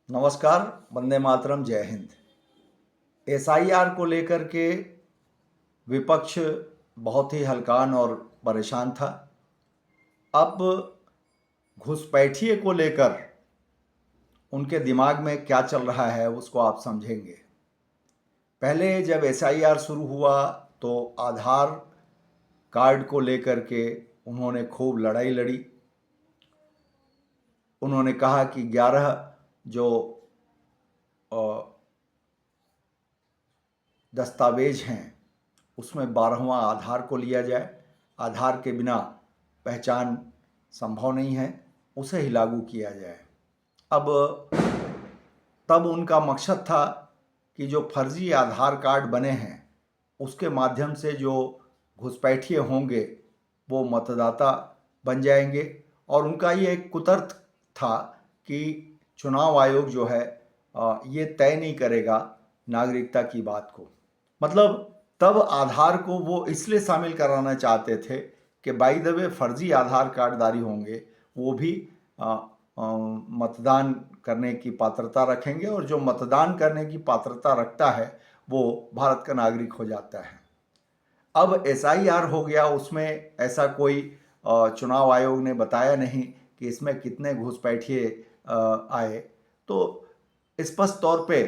नमस्कार, वंदे मातरम, जय हिंद। एसआईआर को लेकर के विपक्ष बहुत ही हलकान और परेशान था। अब घुसपैठिए को लेकर उनके दिमाग में क्या चल रहा है उसको आप समझेंगे। पहले जब एसआईआर शुरू हुआ तो आधार कार्ड को लेकर के उन्होंने खूब लड़ाई लड़ी। उन्होंने कहा कि 11 जो दस्तावेज हैं उसमें 12वां आधार को लिया जाए। आधार के बिना पहचान संभव नहीं है, उसे ही लागू किया जाए। अब तब उनका मकसद था कि जो फर्जी आधार कार्ड बने हैं उसके माध्यम से जो घुसपैठिए होंगे वो मतदाता बन जाएंगे। और उनका ये एक कुतर्क था कि चुनाव आयोग जो है ये तय नहीं करेगा नागरिकता की बात को। मतलब तब आधार को वो इसलिए शामिल कराना चाहते थे कि बाय द वे फर्जी आधार कार्डधारी होंगे वो भी मतदान करने की पात्रता रखेंगे, और जो मतदान करने की पात्रता रखता है वो भारत का नागरिक हो जाता है। अब एसआईआर हो गया, उसमें ऐसा कोई चुनाव आयोग ने बताया नहीं कि इसमें कितने घुसपैठिए आए। तो स्पष्ट तौर पे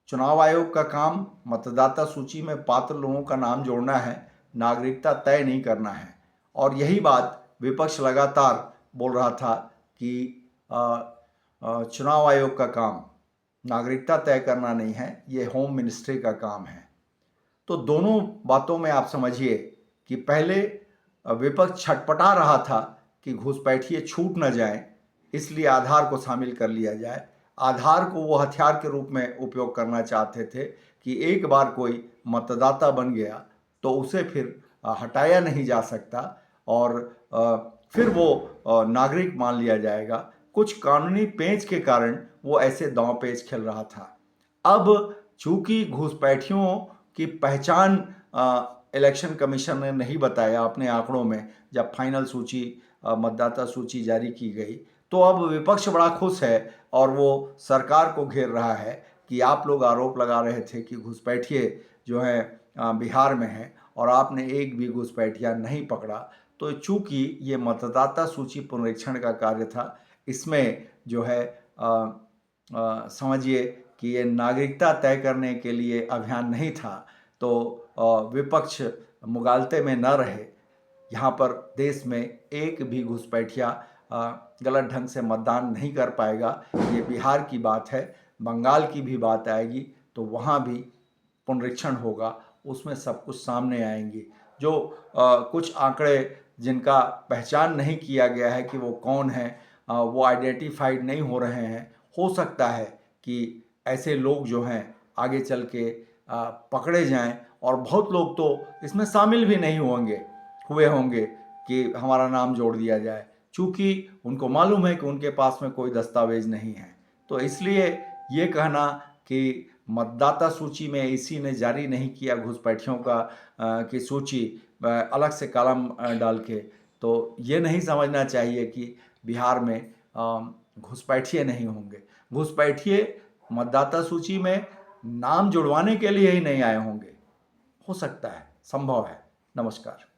चुनाव आयोग का काम मतदाता सूची में पात्र लोगों का नाम जोड़ना है, नागरिकता तय नहीं करना है। और यही बात विपक्ष लगातार बोल रहा था कि चुनाव आयोग का काम नागरिकता तय करना नहीं है, ये होम मिनिस्ट्री का काम है। तो दोनों बातों में आप समझिए कि पहले विपक्ष छटपटा रहा था कि घुसपैठिए छूट न जाए, इसलिए आधार को शामिल कर लिया जाए। आधार को वो हथियार के रूप में उपयोग करना चाहते थे कि एक बार कोई मतदाता बन गया तो उसे फिर हटाया नहीं जा सकता और फिर वो नागरिक मान लिया जाएगा। कुछ कानूनी पेंच के कारण वो ऐसे दांव पेच खेल रहा था। अब चूंकि घुसपैठियों की पहचान इलेक्शन कमीशन ने नहीं बताया अपने आंकड़ों में, जब फाइनल सूची मतदाता सूची जारी की गई, तो अब विपक्ष बड़ा खुश है और वो सरकार को घेर रहा है कि आप लोग आरोप लगा रहे थे कि घुसपैठिए जो है बिहार में है और आपने एक भी घुसपैठिया नहीं पकड़ा। तो चूंकि ये मतदाता सूची पुनरीक्षण का कार्य था, इसमें जो है समझिए कि ये नागरिकता तय करने के लिए अभियान नहीं था, तो विपक्ष मुगालते में न रहे। यहाँ पर देश में एक भी घुसपैठिया गलत ढंग से मतदान नहीं कर पाएगा। ये बिहार की बात है, बंगाल की भी बात आएगी तो वहाँ भी पुनरीक्षण होगा, उसमें सब कुछ सामने आएंगी। जो कुछ आंकड़े जिनका पहचान नहीं किया गया है कि वो कौन है, वो आइडेंटिफाइड नहीं हो रहे हैं। हो सकता है कि ऐसे लोग जो हैं आगे चल के पकड़े जाएं, और बहुत लोग तो इसमें शामिल भी नहीं हुए होंगे कि हमारा नाम जोड़ दिया जाए, चूँकि उनको मालूम है कि उनके पास में कोई दस्तावेज नहीं है। तो इसलिए ये कहना कि मतदाता सूची में इसी ने जारी नहीं किया घुसपैठियों की सूची अलग से कॉलम डाल के, तो ये नहीं समझना चाहिए कि बिहार में घुसपैठिए नहीं होंगे। घुसपैठिए मतदाता सूची में नाम जुड़वाने के लिए ही नहीं आए होंगे, हो सकता है, संभव है। नमस्कार।